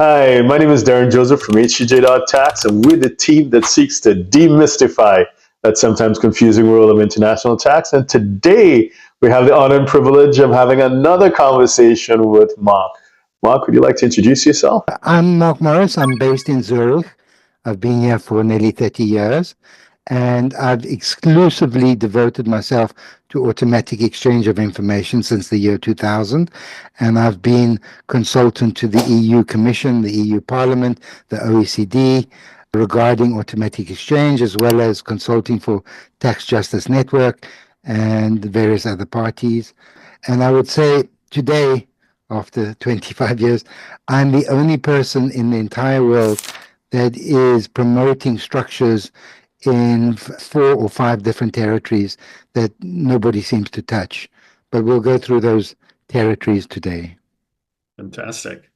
Hi, my name is Darren Joseph from HCJ.tax, and we're the team that seeks to demystify that sometimes confusing world of international tax. And today we have the honor and privilege of having another conversation with Mark. Mark, would you like to introduce yourself? I'm Mark Morris. I'm based in Zurich. I've been here for nearly 30 years, and I've exclusively devoted myself to automatic exchange of information since the year 2000. And I've been consultant to the EU Commission, the EU Parliament, the OECD regarding automatic exchange, as well as consulting for Tax Justice Network and various other parties. And I would say today, after 25 years, I'm the only person in the entire world that is promoting structures in 4 or 5 different territories that nobody seems to touch. But we'll go through those territories today. Fantastic.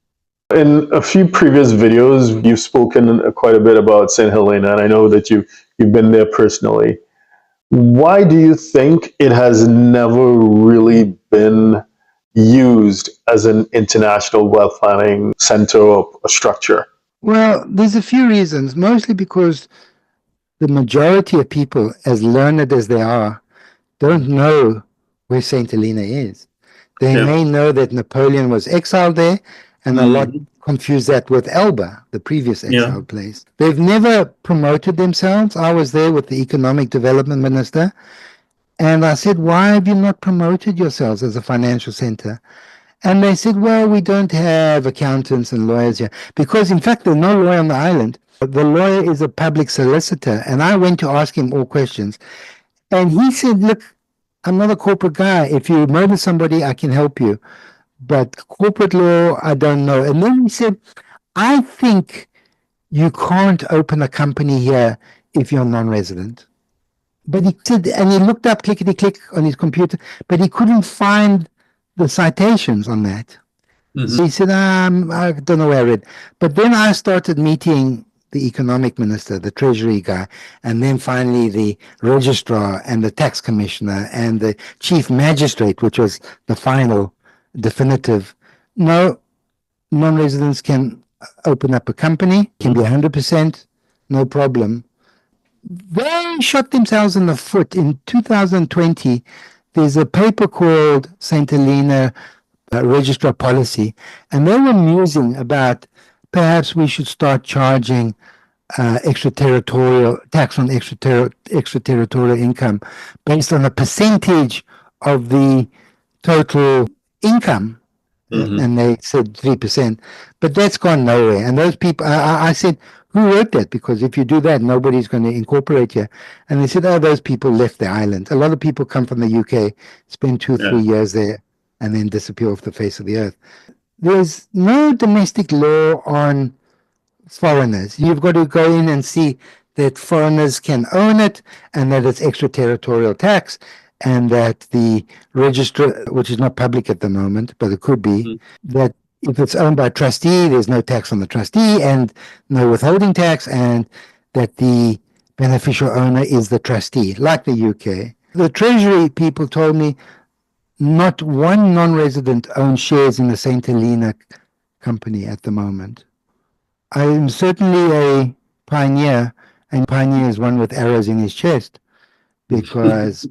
In a few previous videos, you've spoken quite a bit about St. Helena, and I know that you've been there personally. Why do you think it has never really been used as an international wealth planning center or a structure? Well, there's a few reasons, mostly because the majority of people, as learned as they are, don't know where St. Helena is. They may know that Napoleon was exiled there, and a lot confuse that with Elba, the previous exiled place. They've never promoted themselves. I was there with the economic development minister, and I said, why have you not promoted yourselves as a financial center? And they said, well, we don't have accountants and lawyers here. Because, in fact, there's no lawyer on the island. The lawyer is a public solicitor. And I went to ask him all questions. And he said, look, I'm not a corporate guy. If you murder somebody, I can help you. But corporate law, I don't know. And then he said, I think you can't open a company here if you're non-resident. But he said, and he looked up clickety-click on his computer, but he couldn't find the citations on that. So he said, I don't know where I read. But then I started meeting the economic minister, the treasury guy, and then finally the registrar and the tax commissioner and the chief magistrate, which was the final definitive. No, non-residents can open up a company, can be 100%, no problem. They shot themselves in the foot. In 2020, there's a paper called St. Helena Registrar Policy, and they were musing about perhaps we should start charging extraterritorial tax on extraterritorial income based on a percentage of the total income. And they said 3%, but that's gone nowhere. And those people, I said, who wrote that? Because if you do that, nobody's going to incorporate you. And they said, oh, those people left the island. A lot of people come from the UK, spend 2 or 3 years there, and then disappear off the face of the earth. There's no domestic law on foreigners. You've got to go in and see that foreigners can own it and that it's extraterritorial tax, and that the register, which is not public at the moment, but it could be, that if it's owned by a trustee, there's no tax on the trustee and no withholding tax, and that the beneficial owner is the trustee, like the UK. The Treasury people told me not one non-resident owns shares in the St. Helena company at the moment. I am certainly a pioneer, and pioneer is one with arrows in his chest, because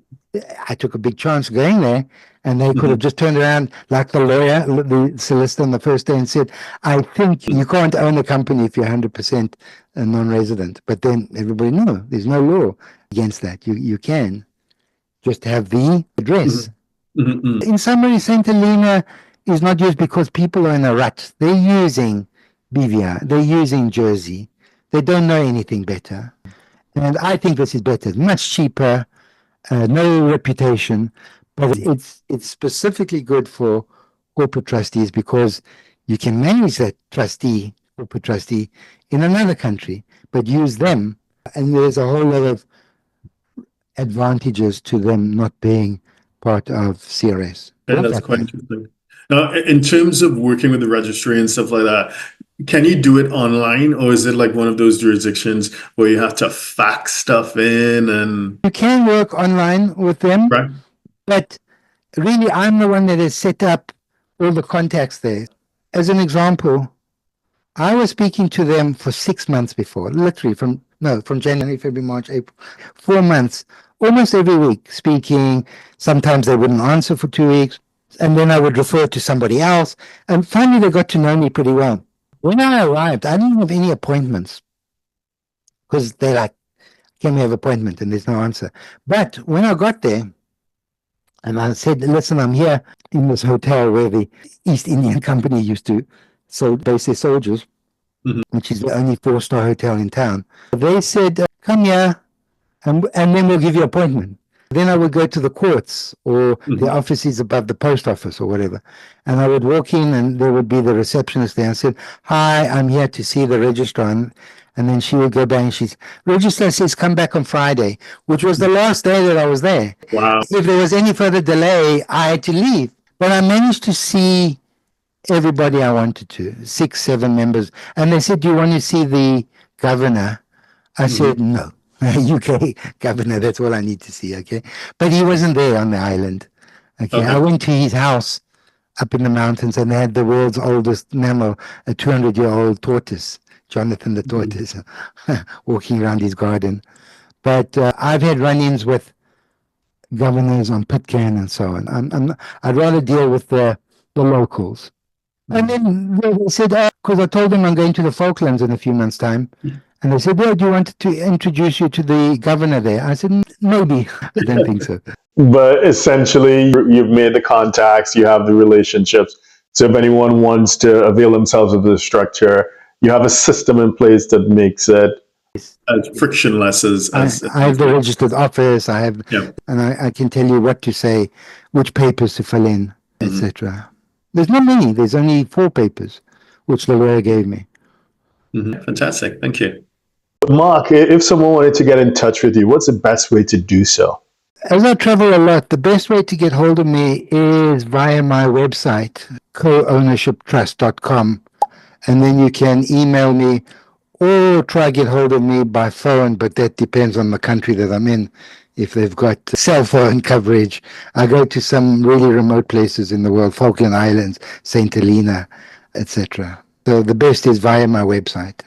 I took a big chance going there, and they could have just turned around like the lawyer, the solicitor on the first day, and said, I think you can't own a company if you're 100% a non-resident. But then everybody knows there's no law against that. You can just have the address. In summary, St. Helena is not used because people are in a rut. They're using BVI. They're using Jersey. They don't know anything better. And I think this is better. Much cheaper. No reputation, but it's specifically good for corporate trustees because you can manage that corporate trustee in another country, but use them, and there's a whole lot of advantages to them not being part of CRS. And that's quite interesting. Now, in terms of working with the registry and stuff like that, can you do it online, or is it like one of those jurisdictions where you have to fax stuff in? And you can work online with them, right, but really I'm the one that has set up all the contacts there. As an example, I was speaking to them for 6 months before, literally from January, February, March, April, 4 months, almost every week speaking. Sometimes they wouldn't answer for 2 weeks, and then I would refer to somebody else. And finally, they got to know me pretty well. When I arrived, I didn't have any appointments because they're like, can we have an appointment? And there's no answer. But when I got there, and I said, listen, I'm here in this hotel where the East Indian Company used to base their soldiers, which is the only 4-star hotel in town. They said, come here, and then we'll give you an appointment. Then I would go to the courts or the offices above the post office or whatever. And I would walk in and there would be the receptionist there and said, hi, I'm here to see the registrar. And then she would go back and she's, registrar says, come back on Friday, which was the last day that I was there. Wow. If there was any further delay, I had to leave. But I managed to see everybody I wanted to, 6, 7 members. And they said, do you want to see the governor? I said, no. UK governor, that's all I need to see, okay? But he wasn't there on the island, okay? I went to his house up in the mountains and they had the world's oldest mammal, a 200-year-old tortoise, Jonathan the tortoise, walking around his garden. But I've had run-ins with governors on Pitcairn and so on. I'd rather deal with the locals. And then they said, because I told them I'm going to the Falklands in a few months' time. And they said, well, do you want to introduce you to the governor there? I said, maybe. I don't think so. But essentially, you've made the contacts, you have the relationships. So if anyone wants to avail themselves of the structure, you have a system in place that makes it as frictionless as I have the registered office. I have, and I can tell you what to say, which papers to fill in, etc. There's not many. There's only 4 papers, which the lawyer gave me. Fantastic. Thank you. Mark, if someone wanted to get in touch with you, what's the best way to do so? As I travel a lot, the best way to get hold of me is via my website, co-ownershiptrust.com. And then you can email me or try to get hold of me by phone, but that depends on the country that I'm in. If they've got cell phone coverage, I go to some really remote places in the world, Falkland Islands, St. Helena, etc. So the best is via my website.